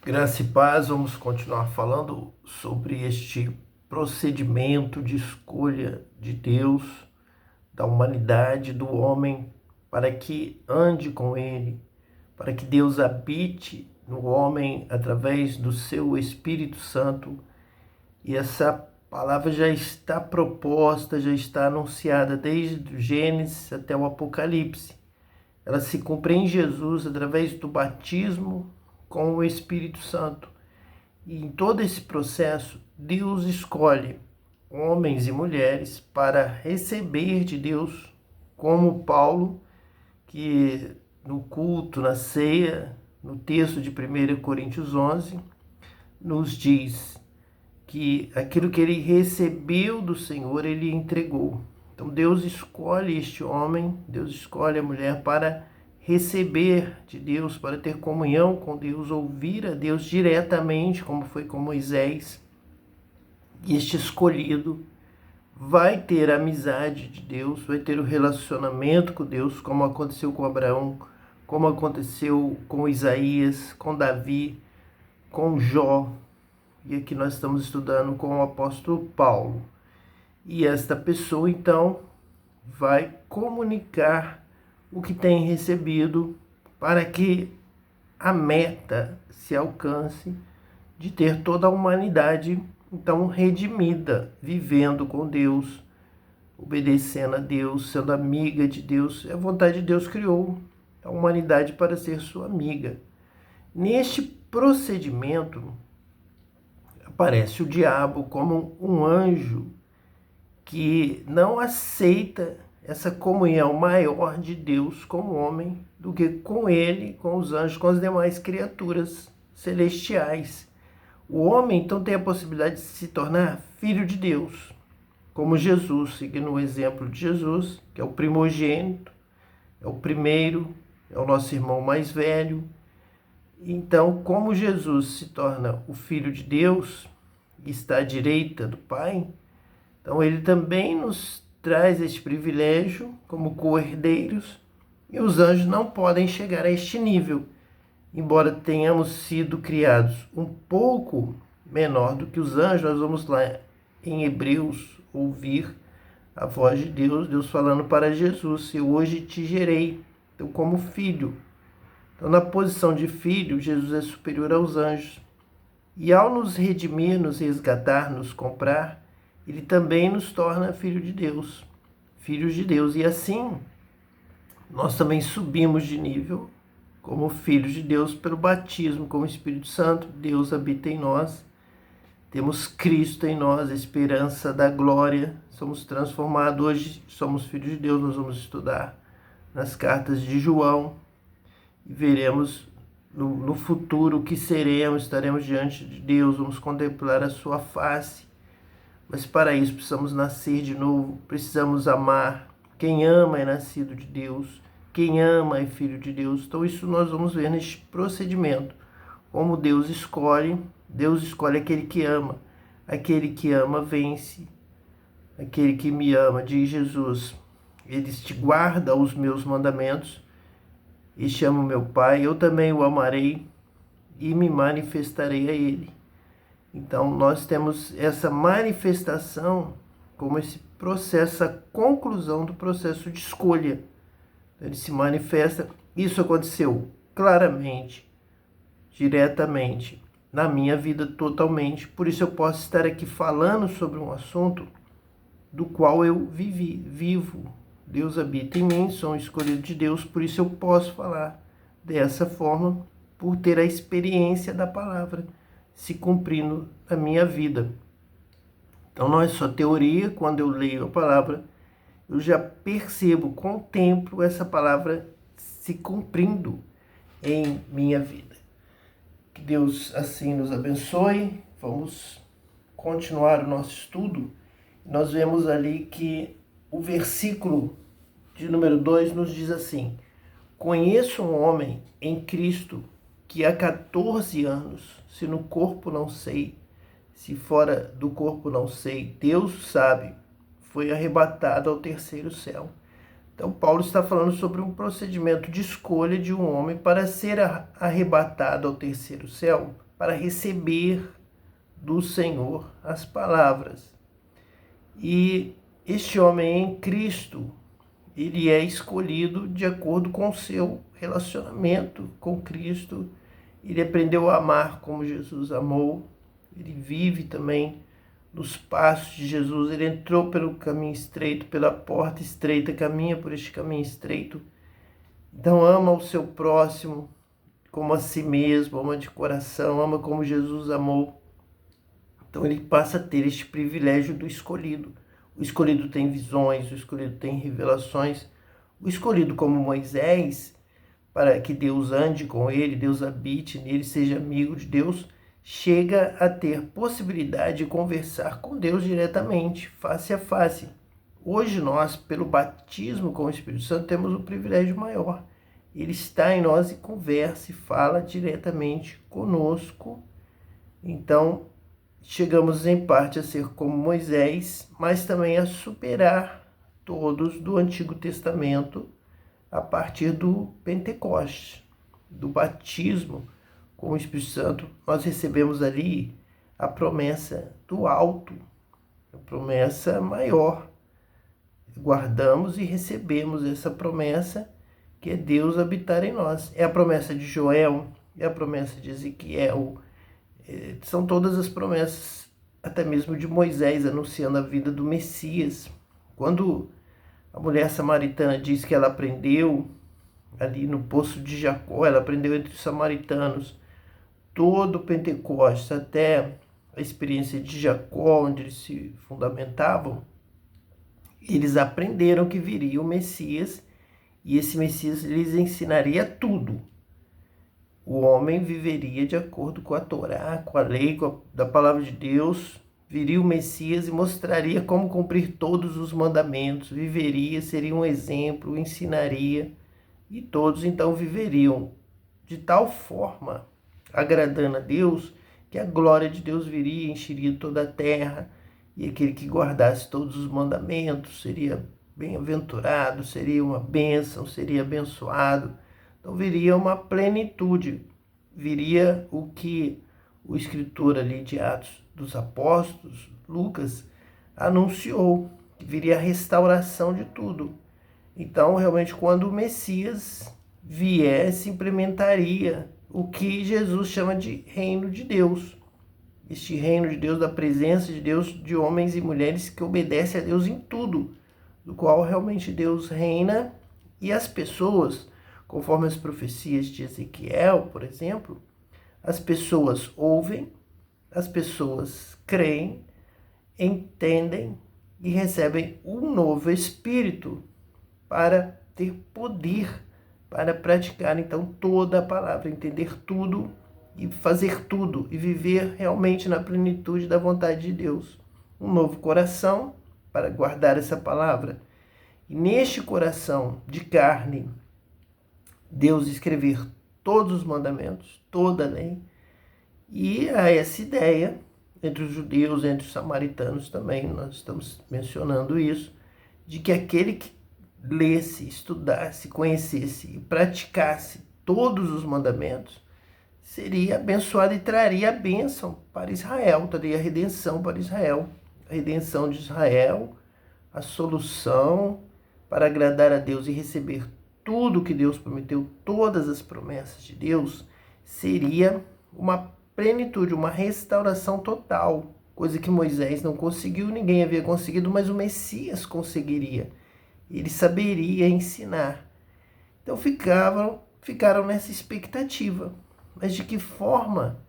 Graça e paz, vamos continuar falando sobre este procedimento de escolha de Deus, da humanidade, do homem, para que ande com Ele, para que Deus habite no homem através do seu Espírito Santo. E essa palavra já está proposta, já está anunciada desde o Gênesis até o Apocalipse. Ela se cumpre em Jesus através do batismo com o Espírito Santo. E em todo esse processo, Deus escolhe homens e mulheres para receber de Deus, como Paulo, que no culto, na ceia, no texto de 1 Coríntios 11, nos diz que aquilo que ele recebeu do Senhor, ele entregou. Então Deus escolhe este homem, Deus escolhe a mulher para receber de Deus, para ter comunhão com Deus, ouvir a Deus diretamente, como foi com Moisés. E este escolhido vai ter a amizade de Deus, vai ter o relacionamento com Deus, como aconteceu com Abraão, como aconteceu com Isaías, com Davi, com Jó. E aqui nós estamos estudando com o apóstolo Paulo. E esta pessoa, então, vai comunicar o que tem recebido para que a meta se alcance de ter toda a humanidade, então, redimida, vivendo com Deus, obedecendo a Deus, sendo amiga de Deus. A vontade de Deus criou a humanidade para ser sua amiga. Neste procedimento, aparece o diabo como um anjo que não aceita essa comunhão maior de Deus com o homem do que com ele, com os anjos, com as demais criaturas celestiais. O homem, então, tem a possibilidade de se tornar filho de Deus, como Jesus, seguindo o exemplo de Jesus, que é o primogênito, é o primeiro, é o nosso irmão mais velho. Então, como Jesus se torna o Filho de Deus e está à direita do Pai, então ele também nos traz este privilégio como co-herdeiros, e os anjos não podem chegar a este nível, embora tenhamos sido criados um pouco menor do que os anjos. Nós vamos lá em Hebreus ouvir a voz de Deus, Deus falando para Jesus: eu hoje te gerei, então, como filho. Então, na posição de filho, Jesus é superior aos anjos. E ao nos redimir, nos resgatar, nos comprar, ele também nos torna filho de Deus, filhos de Deus. E assim, nós também subimos de nível como filhos de Deus pelo batismo com o Espírito Santo. Deus habita em nós, temos Cristo em nós, a esperança da glória. Somos transformados, hoje somos filhos de Deus. Nós vamos estudar nas cartas de João e veremos no futuro o que seremos. Estaremos diante de Deus, vamos contemplar a sua face. Mas para isso precisamos nascer de novo, precisamos amar. Quem ama é nascido de Deus, quem ama é filho de Deus. Então isso nós vamos ver neste procedimento, como Deus escolhe aquele que ama vence, aquele que me ama, diz Jesus, ele te guarda os meus mandamentos, e chamo meu Pai, eu também o amarei e me manifestarei a ele. Então, nós temos essa manifestação como esse processo, essa conclusão do processo de escolha. Ele se manifesta. Isso aconteceu claramente, diretamente, na minha vida totalmente. Por isso eu posso estar aqui falando sobre um assunto do qual eu vivo. Deus habita em mim, sou um escolhido de Deus, por isso eu posso falar dessa forma, por ter a experiência da palavra se cumprindo na minha vida. Então não é só teoria. Quando eu leio a palavra, eu já percebo, contemplo essa palavra se cumprindo em minha vida. Que Deus assim nos abençoe. Vamos continuar o nosso estudo. Nós vemos ali que o versículo de número 2 nos diz assim: conheço um homem em Cristo que há 14 anos, se no corpo não sei, se fora do corpo não sei, Deus sabe, foi arrebatado ao terceiro céu. Então Paulo está falando sobre um procedimento de escolha de um homem para ser arrebatado ao terceiro céu, para receber do Senhor as palavras. E este homem em Cristo, ele é escolhido de acordo com o seu relacionamento com Cristo. Ele aprendeu a amar como Jesus amou. Ele vive também nos passos de Jesus. Ele entrou pelo caminho estreito, pela porta estreita, caminha por este caminho estreito. Então ama o seu próximo como a si mesmo, ama de coração, ama como Jesus amou. Então ele passa a ter este privilégio do escolhido. O escolhido tem visões, o escolhido tem revelações. O escolhido, como Moisés, para que Deus ande com ele, Deus habite nele, seja amigo de Deus, chega a ter possibilidade de conversar com Deus diretamente, face a face. Hoje nós, pelo batismo com o Espírito Santo, temos um privilégio maior. Ele está em nós e conversa e fala diretamente conosco. Então, chegamos em parte a ser como Moisés, mas também a superar todos do Antigo Testamento a partir do Pentecostes, do batismo com o Espírito Santo. Nós recebemos ali a promessa do alto, a promessa maior. Guardamos e recebemos essa promessa que é Deus habitar em nós. É a promessa de Joel, é a promessa de Ezequiel, são todas as promessas, até mesmo de Moisés, anunciando a vida do Messias. Quando a mulher samaritana diz que ela aprendeu ali no poço de Jacó, ela aprendeu entre os samaritanos todo o Pentecostes, até a experiência de Jacó, onde eles se fundamentavam, eles aprenderam que viria o Messias, e esse Messias lhes ensinaria tudo. O homem viveria de acordo com a Torá, com a lei, da palavra de Deus. Viria o Messias e mostraria como cumprir todos os mandamentos. Viveria, seria um exemplo, ensinaria. E todos então viveriam de tal forma, agradando a Deus, que a glória de Deus viria e encheria toda a terra. E aquele que guardasse todos os mandamentos seria bem-aventurado, seria uma bênção, seria abençoado. Então viria uma plenitude, viria o que o escritor ali de Atos dos Apóstolos, Lucas, anunciou, que viria a restauração de tudo. Então, realmente, quando o Messias viesse, implementaria o que Jesus chama de reino de Deus. Este reino de Deus, da presença de Deus, de homens e mulheres que obedecem a Deus em tudo, do qual realmente Deus reina, e as pessoas, conforme as profecias de Ezequiel, por exemplo, as pessoas ouvem, as pessoas creem, entendem e recebem um novo espírito para ter poder, para praticar então toda a palavra, entender tudo e fazer tudo e viver realmente na plenitude da vontade de Deus. Um novo coração para guardar essa palavra. E neste coração de carne, Deus escrever todos os mandamentos, toda a lei, e há essa ideia entre os judeus, entre os samaritanos também, nós estamos mencionando isso, de que aquele que lesse, estudasse, conhecesse e praticasse todos os mandamentos seria abençoado e traria a bênção para Israel, traria a redenção para Israel, a redenção de Israel, a solução para agradar a Deus e receber tudo que Deus prometeu, todas as promessas de Deus, seria uma plenitude, uma restauração total, coisa que Moisés não conseguiu, ninguém havia conseguido, mas o Messias conseguiria. Ele saberia ensinar. Então ficaram nessa expectativa. Mas de que forma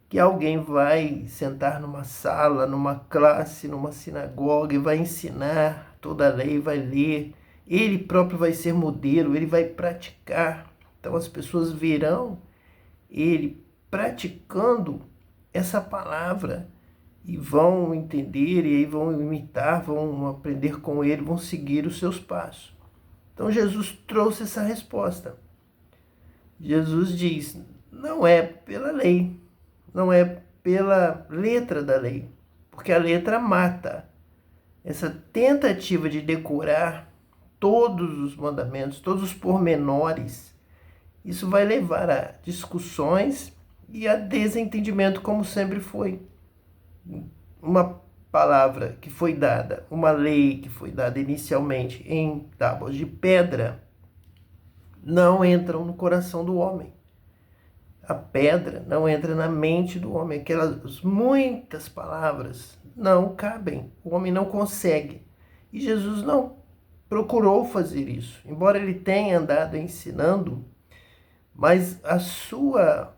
que alguém vai sentar numa sala, numa classe, numa sinagoga e vai ensinar toda a lei, vai ler, ele próprio vai ser modelo, ele vai praticar. Então as pessoas verão ele praticando essa palavra e vão entender, e aí vão imitar, vão aprender com ele, vão seguir os seus passos. Então Jesus trouxe essa resposta. Jesus diz, não é pela lei, não é pela letra da lei, porque a letra mata. Essa tentativa de decorar todos os mandamentos, todos os pormenores, isso vai levar a discussões e a desentendimento, como sempre foi. Uma palavra que foi dada, uma lei que foi dada inicialmente em tábuas de pedra, não entram no coração do homem. A pedra não entra na mente do homem. Aquelas muitas palavras não cabem. O homem não consegue. E Jesus não procurou fazer isso. Embora ele tenha andado ensinando, mas a sua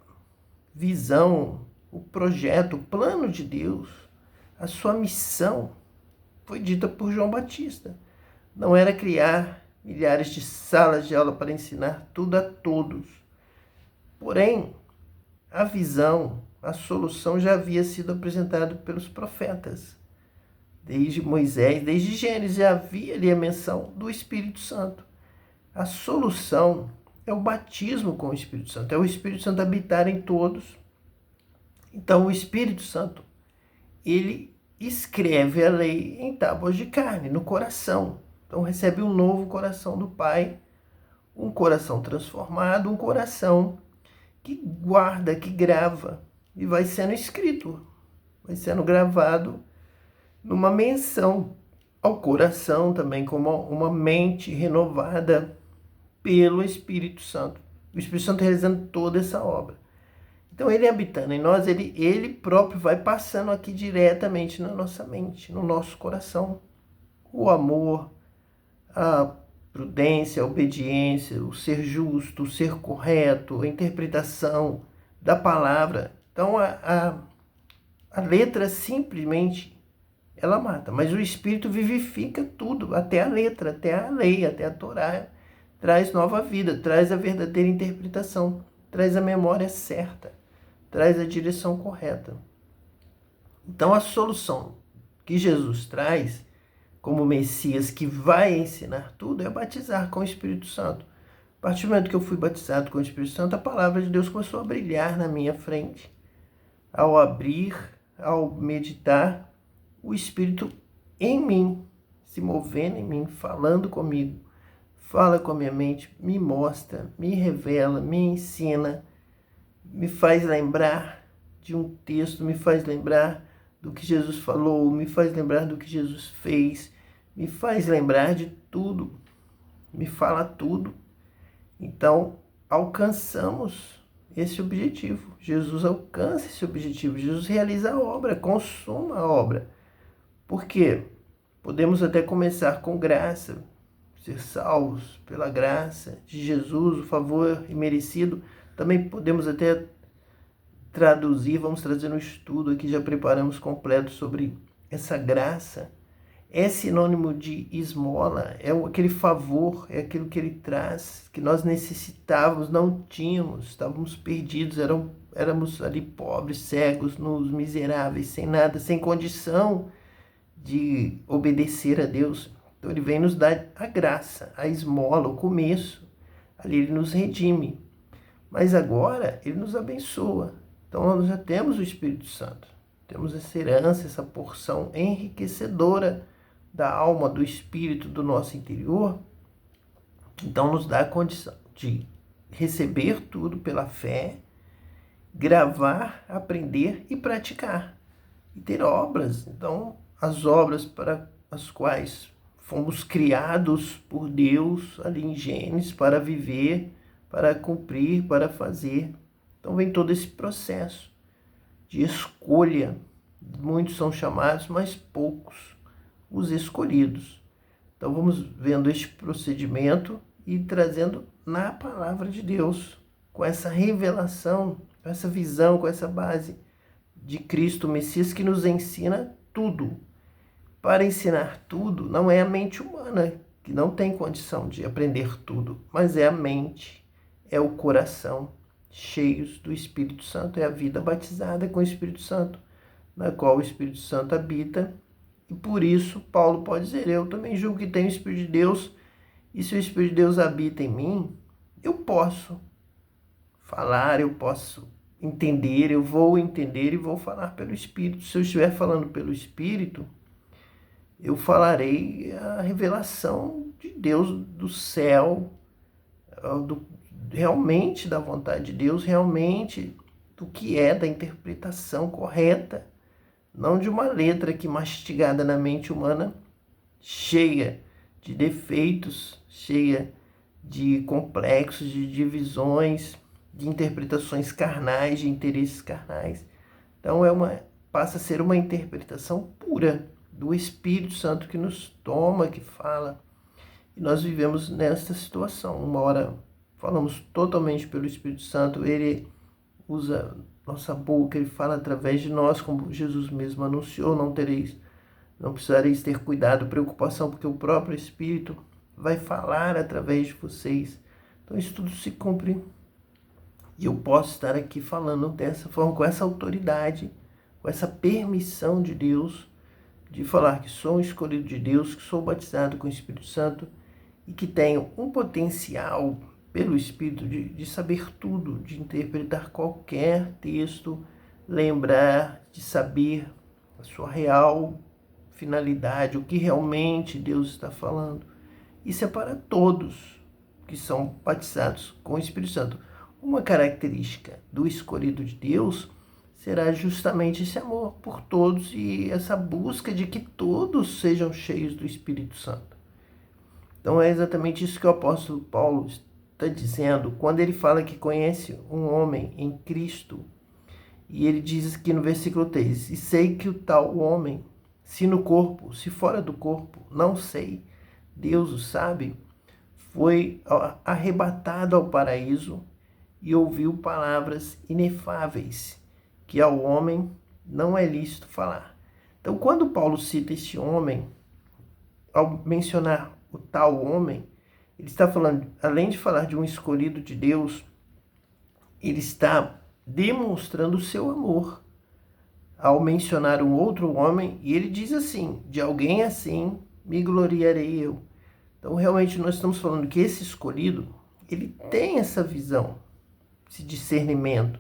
visão, o projeto, o plano de Deus, a sua missão foi dita por João Batista. Não era criar milhares de salas de aula para ensinar tudo a todos. Porém, a visão, a solução já havia sido apresentada pelos profetas. Desde Moisés, desde Gênesis, já havia ali a menção do Espírito Santo. A solução é o batismo com o Espírito Santo, é o Espírito Santo habitar em todos. Então, o Espírito Santo, ele escreve a lei em tábuas de carne, no coração. Então, recebe um novo coração do Pai, um coração transformado, um coração que guarda, que grava, e vai sendo escrito, vai sendo gravado numa menção ao coração também, como uma mente renovada pelo Espírito Santo. O Espírito Santo realizando toda essa obra. Então, ele habitando em nós, ele próprio vai passando aqui diretamente na nossa mente, no nosso coração. O amor, a prudência, a obediência, o ser justo, o ser correto, a interpretação da palavra. Então, a letra simplesmente, ela mata, mas o Espírito vivifica tudo, até a letra, até a lei, até a Torá, traz nova vida, traz a verdadeira interpretação, traz a memória certa, traz a direção correta. Então, a solução que Jesus traz como Messias, que vai ensinar tudo, é batizar com o Espírito Santo. A partir do momento que eu fui batizado com o Espírito Santo, a palavra de Deus começou a brilhar na minha frente. Ao abrir, ao meditar, o Espírito em mim, se movendo em mim, falando comigo, fala com a minha mente, me mostra, me revela, me ensina, me faz lembrar de um texto, me faz lembrar do que Jesus falou, me faz lembrar do que Jesus fez, me faz lembrar de tudo, me fala tudo. Então, alcançamos esse objetivo. Jesus alcança esse objetivo, Jesus realiza a obra, consuma a obra. Por quê? Podemos até começar com graça, ser salvos pela graça de Jesus, o favor imerecido. Também podemos até traduzir, vamos trazer um estudo aqui, já preparamos completo sobre essa graça. É sinônimo de esmola, é aquele favor, é aquilo que ele traz, que nós necessitávamos, não tínhamos, estávamos perdidos, éramos ali pobres, cegos, nus, miseráveis, sem nada, sem condição de obedecer a Deus. Então ele vem nos dar a graça, a esmola, o começo, ali ele nos redime. Mas agora ele nos abençoa. Então nós já temos o Espírito Santo, temos essa herança, essa porção enriquecedora da alma, do espírito, do nosso interior. Então nos dá a condição de receber tudo pela fé, gravar, aprender e praticar. E ter obras. Então as obras para as quais fomos criados por Deus ali em Gênesis para viver, para cumprir, para fazer. Então vem todo esse processo de escolha. Muitos são chamados, mas poucos os escolhidos. Então vamos vendo este procedimento e trazendo na palavra de Deus, com essa revelação, com essa visão, com essa base de Cristo, Messias, que nos ensina tudo. Para ensinar tudo, não é a mente humana, que não tem condição de aprender tudo, mas é a mente, é o coração, cheios do Espírito Santo, é a vida batizada com o Espírito Santo, na qual o Espírito Santo habita. E por isso, Paulo pode dizer, eu também julgo que tenho o Espírito de Deus, e se o Espírito de Deus habita em mim, eu posso falar, eu posso entender, eu vou entender e vou falar pelo Espírito. Se eu estiver falando pelo Espírito, eu falarei a revelação de Deus do céu, realmente da vontade de Deus, realmente do que é, da interpretação correta, não de uma letra que mastigada na mente humana, cheia de defeitos, cheia de complexos, de divisões, de interpretações carnais, de interesses carnais. Então passa a ser uma interpretação pura do Espírito Santo que nos toma, que fala. E nós vivemos nessa situação. Uma hora falamos totalmente pelo Espírito Santo, ele usa nossa boca, ele fala através de nós, como Jesus mesmo anunciou, não precisareis ter cuidado, preocupação, porque o próprio Espírito vai falar através de vocês. Então isso tudo se cumpre. E eu posso estar aqui falando dessa forma, com essa autoridade, com essa permissão de Deus, de falar que sou um escolhido de Deus, que sou batizado com o Espírito Santo e que tenho um potencial pelo Espírito de saber tudo, de interpretar qualquer texto, lembrar, de saber a sua real finalidade, o que realmente Deus está falando. Isso é para todos que são batizados com o Espírito Santo. Uma característica do escolhido de Deus será justamente esse amor por todos e essa busca de que todos sejam cheios do Espírito Santo. Então é exatamente isso que o apóstolo Paulo está dizendo quando ele fala que conhece um homem em Cristo. E ele diz aqui no versículo 3, e sei que o tal homem, se no corpo, se fora do corpo, não sei, Deus o sabe, foi arrebatado ao paraíso e ouviu palavras inefáveis, que ao homem não é lícito falar. Então, quando Paulo cita este homem, ao mencionar o tal homem, ele está falando, além de falar de um escolhido de Deus, ele está demonstrando o seu amor ao mencionar um outro homem, e ele diz assim, de alguém assim me gloriarei eu. Então, realmente, nós estamos falando que esse escolhido, ele tem essa visão, esse discernimento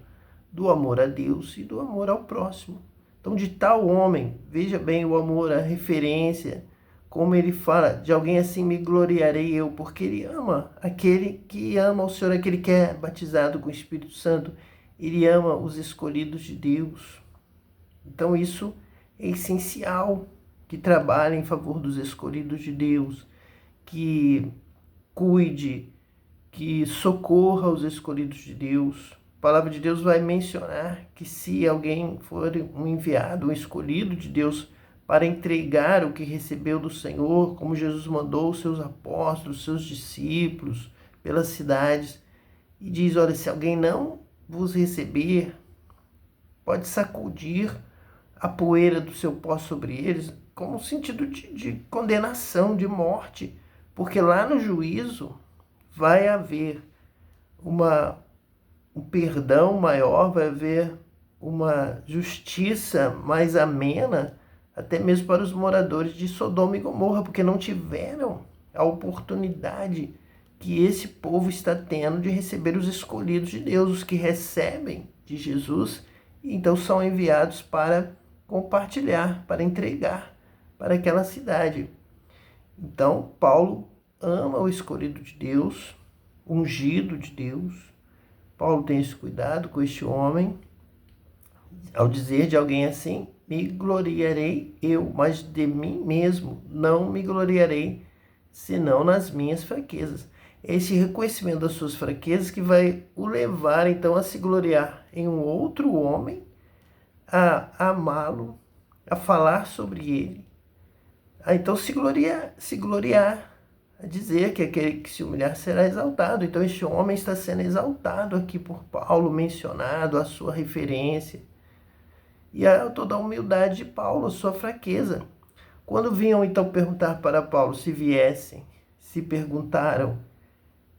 do amor a Deus e do amor ao próximo. Então, de tal homem, veja bem o amor, a referência, como ele fala, de alguém assim me gloriarei eu, porque ele ama aquele que ama o Senhor, aquele que é batizado com o Espírito Santo, ele ama os escolhidos de Deus. Então isso é essencial, que trabalhe em favor dos escolhidos de Deus, que cuide, que socorra os escolhidos de Deus. A palavra de Deus vai mencionar que se alguém for um enviado, um escolhido de Deus, para entregar o que recebeu do Senhor, como Jesus mandou os seus apóstolos, seus discípulos, pelas cidades, e diz, olha, se alguém não vos receber, pode sacudir a poeira do seu pó sobre eles, como sentido de condenação, de morte, porque lá no juízo vai haver um perdão maior, vai haver uma justiça mais amena, até mesmo para os moradores de Sodoma e Gomorra, porque não tiveram a oportunidade que esse povo está tendo de receber os escolhidos de Deus, os que recebem de Jesus, e então são enviados para compartilhar, para entregar para aquela cidade. Então, Paulo ama o escolhido de Deus, ungido de Deus. Paulo tem esse cuidado com este homem, ao dizer de alguém assim, me gloriarei eu, mas de mim mesmo não me gloriarei, senão nas minhas fraquezas. É esse reconhecimento das suas fraquezas que vai o levar, então, a se gloriar em um outro homem, a amá-lo, a falar sobre ele. Então, se gloriar, a dizer que aquele que se humilhar será exaltado. Então, este homem está sendo exaltado aqui por Paulo, mencionado, a sua referência. E toda a humildade de Paulo, a sua fraqueza. Quando vinham então perguntar para Paulo, se viessem, se perguntaram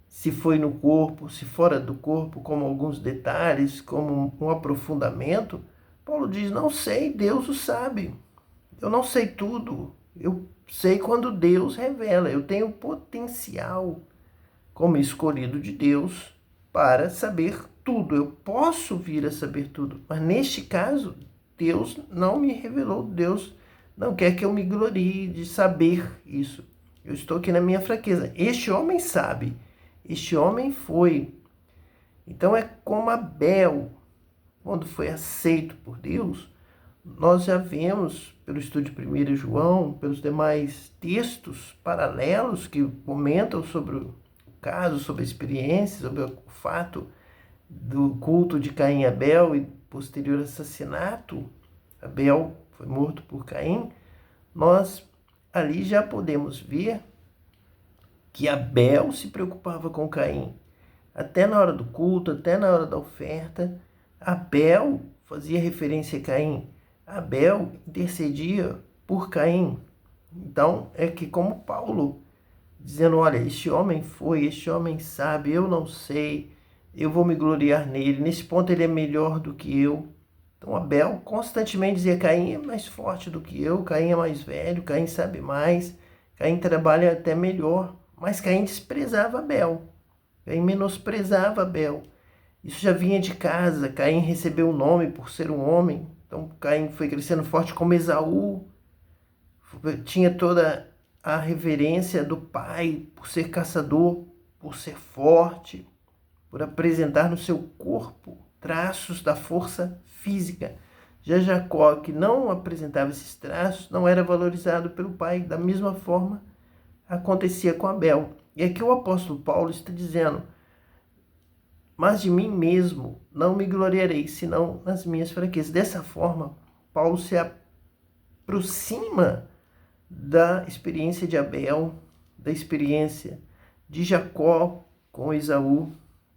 se foi no corpo, se fora do corpo, como alguns detalhes, como um aprofundamento, Paulo diz, não sei, Deus o sabe. Eu não sei tudo, eu sei quando Deus revela. Eu tenho potencial como escolhido de Deus para saber tudo. Eu posso vir a saber tudo, mas neste caso, Deus não me revelou, Deus não quer que eu me glorie de saber isso. Eu estou aqui na minha fraqueza. Este homem sabe, este homem foi. Então é como Abel. quando foi aceito por Deus, nós já vemos, pelo estudo de 1 João, pelos demais textos paralelos que comentam sobre o caso, sobre a experiência, sobre o fato do culto de Caim e Abel e posterior assassinato, Abel foi morto por Caim, nós ali já podemos ver que Abel se preocupava com Caim. Até na hora do culto, até na hora da oferta, Abel fazia referência a Caim. Abel intercedia por Caim. Então, é que como Paulo, dizendo, olha, este homem sabe, eu não sei, eu vou me gloriar nele, nesse ponto ele é melhor do que eu. Então, Abel constantemente dizia, Caim é mais forte do que eu, Caim é mais velho, Caim sabe mais, Caim trabalha até melhor, mas Caim desprezava Abel, Caim menosprezava Abel. Isso já vinha de casa, Caim recebeu o nome por ser um homem, então Caim foi crescendo forte como Esaú, tinha toda a reverência do pai por ser caçador, por ser forte, por apresentar no seu corpo traços da força física. Já Jacó, que não apresentava esses traços, não era valorizado pelo pai. Da mesma forma, acontecia com Abel. E aqui o apóstolo Paulo está dizendo, mas de mim mesmo não me gloriarei, senão nas minhas fraquezas. Dessa forma, Paulo se aproxima da experiência de Abel, da experiência de Jacó com Esaú,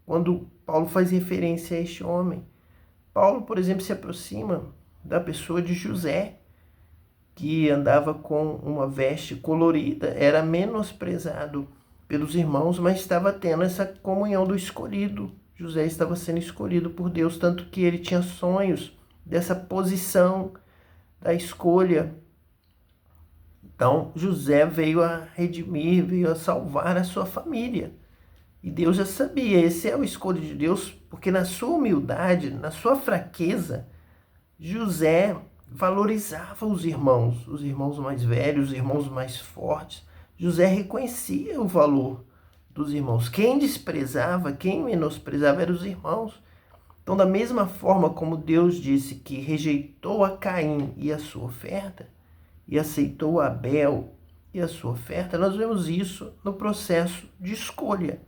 quando Paulo faz referência a este homem. Paulo, por exemplo, se aproxima da pessoa de José, que andava com uma veste colorida, era menosprezado pelos irmãos, mas estava tendo essa comunhão do escolhido. José estava sendo escolhido por Deus, tanto que ele tinha sonhos dessa posição da escolha. Então, José veio a redimir, veio a salvar a sua família. E Deus já sabia, esse é o escolho de Deus, porque na sua humildade, na sua fraqueza, José valorizava os irmãos mais velhos, os irmãos mais fortes. José reconhecia o valor dos irmãos. Quem desprezava, quem menosprezava eram os irmãos. Então, da mesma forma como Deus disse que rejeitou a Caim e a sua oferta, e aceitou Abel e a sua oferta, nós vemos isso no processo de escolha.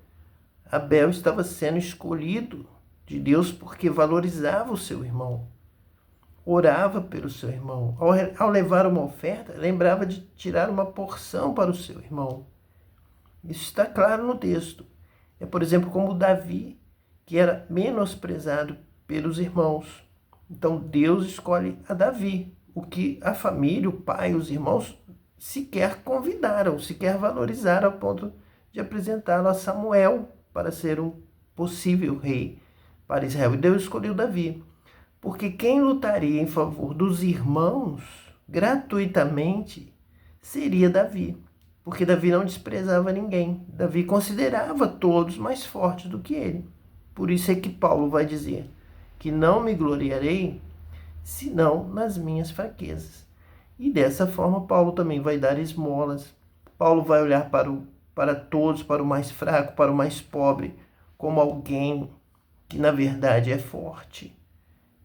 Abel estava sendo escolhido de Deus porque valorizava o seu irmão, orava pelo seu irmão. Ao levar uma oferta, lembrava de tirar uma porção para o seu irmão. Isso está claro no texto. É, por exemplo, como Davi, que era menosprezado pelos irmãos. Então, Deus escolhe a Davi, o que a família, o pai, os irmãos sequer convidaram, sequer valorizaram ao ponto de apresentá-lo a Samuel para ser um possível rei para Israel. E Deus escolheu Davi, porque quem lutaria em favor dos irmãos gratuitamente seria Davi, porque Davi não desprezava ninguém. Davi considerava todos mais fortes do que ele. Por isso é que Paulo vai dizer que não me gloriarei senão nas minhas fraquezas. E dessa forma, Paulo também vai dar esmolas. Paulo vai olhar para todos, para o mais fraco, para o mais pobre, como alguém que, na verdade, é forte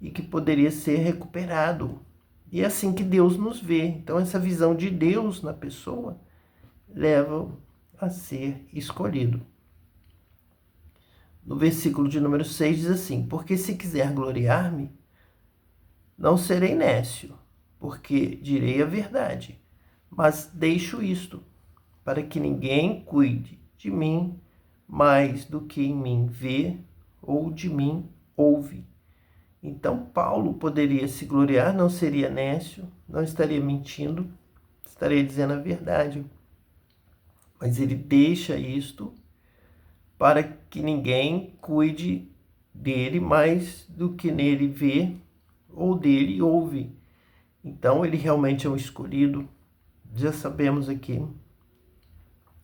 e que poderia ser recuperado. E é assim que Deus nos vê. Então, essa visão de Deus na pessoa leva a ser escolhido. No versículo de número 6 diz assim, porque se quiser gloriar-me, não serei nécio, porque direi a verdade, mas deixo isto, para que ninguém cuide de mim mais do que em mim vê ou de mim ouve. Então Paulo poderia se gloriar, não seria nécio, não estaria mentindo, estaria dizendo a verdade. Mas ele deixa isto para que ninguém cuide dele mais do que nele vê ou dele ouve. Então ele realmente é um escolhido. Já sabemos aqui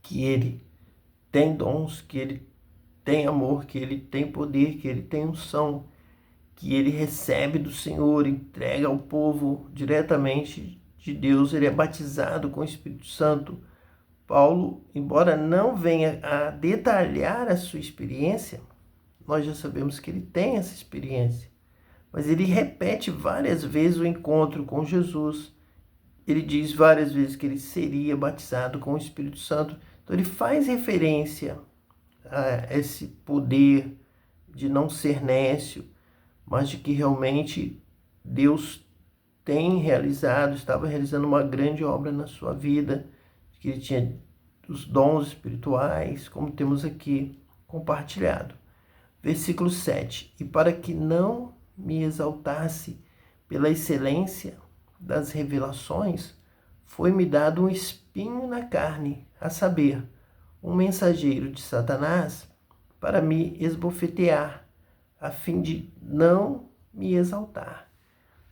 que ele tem dons, que ele tem amor, que ele tem poder, que ele tem unção, que ele recebe do Senhor, entrega ao povo diretamente de Deus. Ele é batizado com o Espírito Santo. Paulo, embora não venha a detalhar a sua experiência, nós já sabemos que ele tem essa experiência. mas ele repete várias vezes o encontro com Jesus. Ele diz várias vezes que ele seria batizado com o Espírito Santo. Então ele faz referência a esse poder de não ser nécio, mas de que realmente Deus estava realizando uma grande obra na sua vida, que ele tinha os dons espirituais, como temos aqui compartilhado. Versículo 7. E para que não me exaltasse pela excelência das revelações, foi-me dado um espinho na carne, a saber, um mensageiro de Satanás, para me esbofetear, a fim de não me exaltar.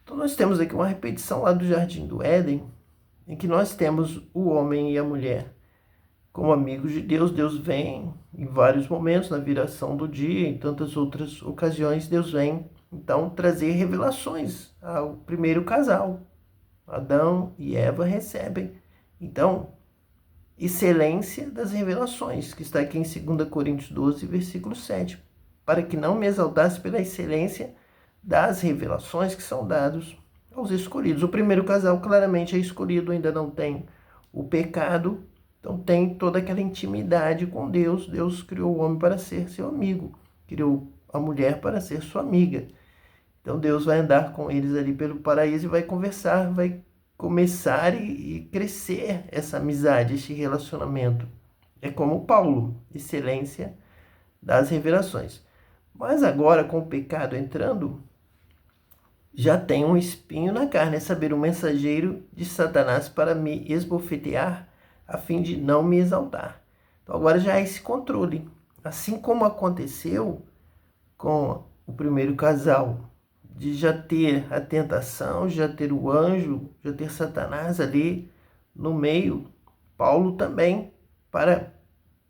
Então nós temos aqui uma repetição lá do Jardim do Éden, em que nós temos o homem e a mulher como amigos de Deus. Deus vem em vários momentos, na viração do dia, em tantas outras ocasiões, Deus vem então trazer revelações ao primeiro casal. Adão e Eva recebem, então, excelência das revelações, que está aqui em 2 Coríntios 12, versículo 7, para que não me exaltasse pela excelência das revelações que são dados aos escolhidos. O primeiro casal claramente é escolhido, ainda não tem o pecado, então tem toda aquela intimidade com Deus. Deus criou o homem para ser seu amigo, criou a mulher para ser sua amiga. Então Deus vai andar com eles ali pelo paraíso e vai conversar, vai começar e crescer essa amizade, esse relacionamento. É como Paulo, excelência das revelações. Mas agora, com o pecado entrando, já tem um espinho na carne, é saber, um mensageiro de Satanás para me esbofetear, a fim de não me exaltar. Então agora já há esse controle. Assim como aconteceu com o primeiro casal, de já ter a tentação, já ter o anjo, já ter Satanás ali no meio, Paulo também, para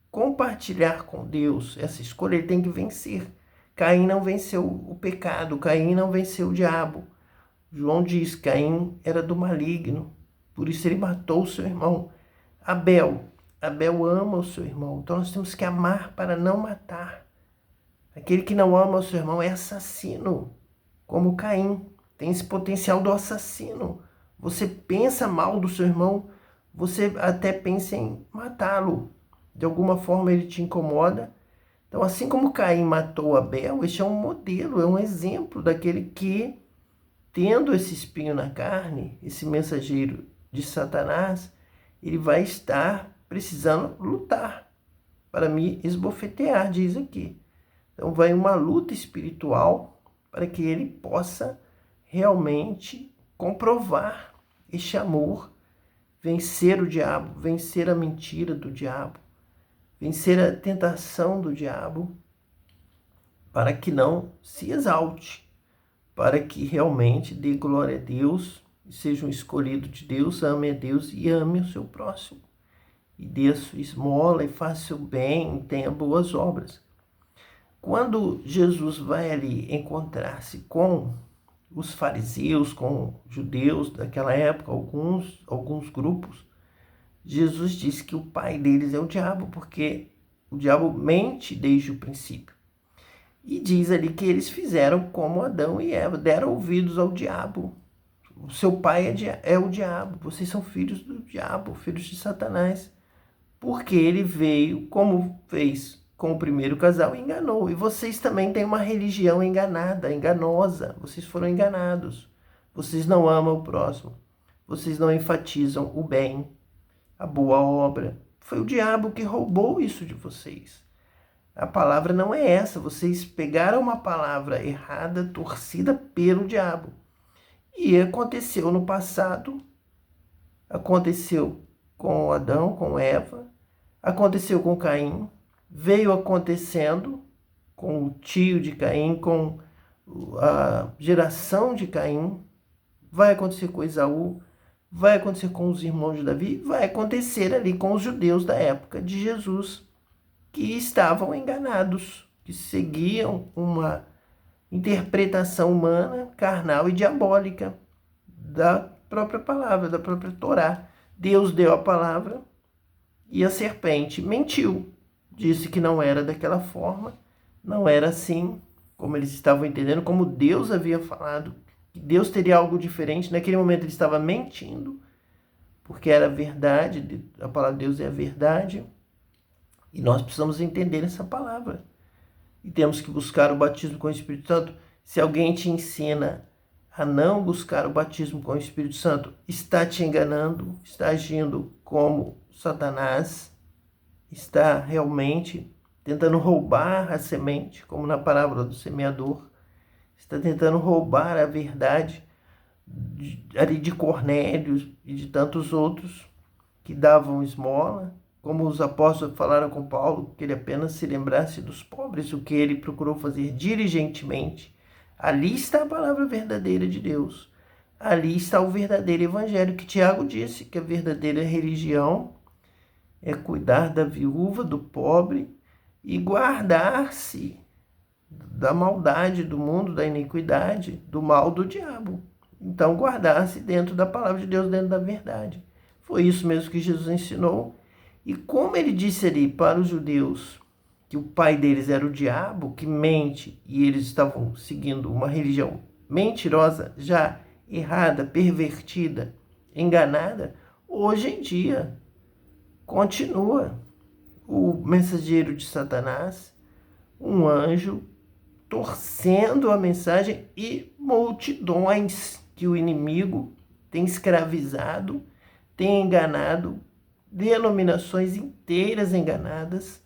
compartilhar com Deus essa escolha, ele tem que vencer. Caim não venceu o pecado, Caim não venceu o diabo. João diz que Caim era do maligno, por isso ele matou o seu irmão. Abel ama o seu irmão, então nós temos que amar para não matar. Aquele que não ama o seu irmão é assassino, como Caim, tem esse potencial do assassino. Você pensa mal do seu irmão, você até pensa em matá-lo. De alguma forma ele te incomoda. Então, assim como Caim matou Abel, este é um modelo, é um exemplo daquele que, tendo esse espinho na carne, esse mensageiro de Satanás, ele vai estar precisando lutar para me esbofetear, diz aqui. Então, vai uma luta espiritual para que ele possa realmente comprovar este amor, vencer o diabo, vencer a mentira do diabo, vencer a tentação do diabo, para que não se exalte, para que realmente dê glória a Deus, seja um escolhido de Deus, ame a Deus e ame o seu próximo, e dê a sua esmola e faça o bem, e tenha boas obras. Quando Jesus vai ali encontrar-se com os fariseus, com os judeus daquela época, alguns grupos, Jesus disse que o pai deles é o diabo, porque o diabo mente desde o princípio. E diz ali que eles fizeram como Adão e Eva, deram ouvidos ao diabo. O seu pai é o diabo, vocês são filhos do diabo, filhos de Satanás. Porque ele veio, como fez com o primeiro casal, e enganou. E vocês também têm uma religião enganada, enganosa. Vocês foram enganados. Vocês não amam o próximo. Vocês não enfatizam o bem, a boa obra. Foi o diabo que roubou isso de vocês. A palavra não é essa. Vocês pegaram uma palavra errada, torcida pelo diabo. E aconteceu no passado, aconteceu com Adão, com Eva, aconteceu com Caim, veio acontecendo com o tio de Caim, com a geração de Caim, vai acontecer com Esaú, vai acontecer com os irmãos de Davi, vai acontecer ali com os judeus da época de Jesus, que estavam enganados, que seguiam uma interpretação humana, carnal e diabólica da própria palavra, da própria Torá. Deus deu a palavra e a serpente mentiu, disse que não era daquela forma, não era assim, como eles estavam entendendo, como Deus havia falado, que Deus teria algo diferente. Naquele momento ele estava mentindo, porque era verdade, a palavra de Deus é a verdade, e nós precisamos entender essa palavra. E temos que buscar o batismo com o Espírito Santo. Se alguém te ensina a não buscar o batismo com o Espírito Santo, está te enganando, está agindo como Satanás, está realmente tentando roubar a semente, como na parábola do semeador, está tentando roubar a verdade ali de Cornélio e de tantos outros que davam esmola, como os apóstolos falaram com Paulo, que ele apenas se lembrasse dos pobres, o que ele procurou fazer diligentemente. Ali está a palavra verdadeira de Deus. Ali está o verdadeiro evangelho, que Tiago disse que a verdadeira religião é cuidar da viúva, do pobre e guardar-se da maldade do mundo, da iniquidade, do mal do diabo. Então, guardar-se dentro da palavra de Deus, dentro da verdade. Foi isso mesmo que Jesus ensinou. E como ele disse ali para os judeus que o pai deles era o diabo, que mente, e eles estavam seguindo uma religião mentirosa, já errada, pervertida, enganada, hoje em dia continua o mensageiro de Satanás, um anjo, torcendo a mensagem, e multidões que o inimigo tem escravizado, tem enganado, denominações inteiras enganadas,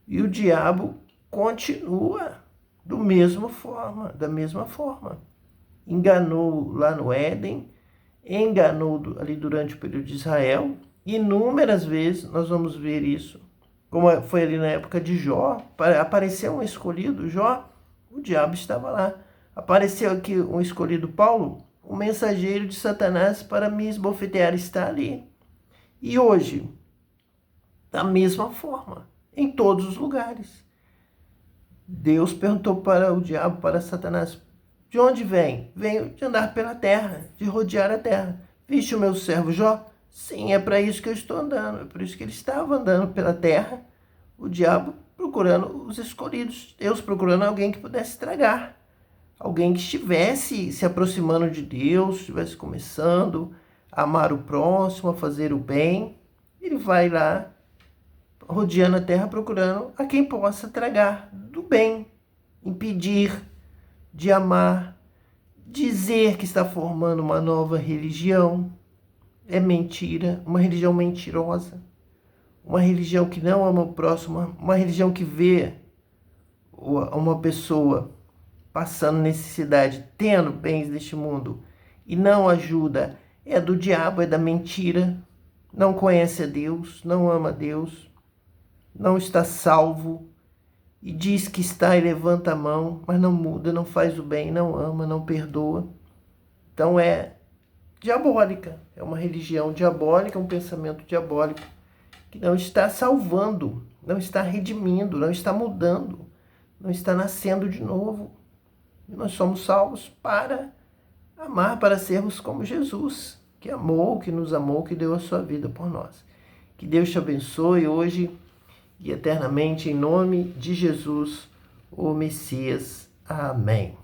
e o diabo continua da mesma forma. Enganou lá no Éden, enganou ali durante o período de Israel, inúmeras vezes nós vamos ver isso, como foi ali na época de Jó. Apareceu um escolhido, Jó, o diabo estava lá. Apareceu aqui um escolhido, Paulo, o mensageiro de Satanás para me esbofetear, está ali. E hoje, da mesma forma, em todos os lugares. Deus perguntou para o diabo, para Satanás, de onde vem? Venho de andar pela terra, de rodear a terra. Viste o meu servo Jó? Sim, é para isso que eu estou andando. É por isso que ele estava andando pela terra, o diabo procurando os escolhidos, Deus procurando alguém que pudesse tragar. Alguém que estivesse se aproximando de Deus, estivesse começando a amar o próximo, a fazer o bem. Ele vai lá, rodeando a terra, procurando a quem possa tragar do bem, impedir de amar, dizer que está formando uma nova religião. É mentira, uma religião mentirosa, uma religião que não ama o próximo, uma religião que vê uma pessoa passando necessidade, tendo bens deste mundo e não ajuda. É do diabo, é da mentira, não conhece a Deus, não ama a Deus, não está salvo e diz que está e levanta a mão, mas não muda, não faz o bem, não ama, não perdoa. Então é diabólica, é uma religião diabólica, um pensamento diabólico que não está salvando, não está redimindo, não está mudando, não está nascendo de novo. E nós somos salvos para amar, para sermos como Jesus, que amou, que nos amou, que deu a sua vida por nós. Que Deus te abençoe hoje e eternamente, em nome de Jesus, o Messias. Amém.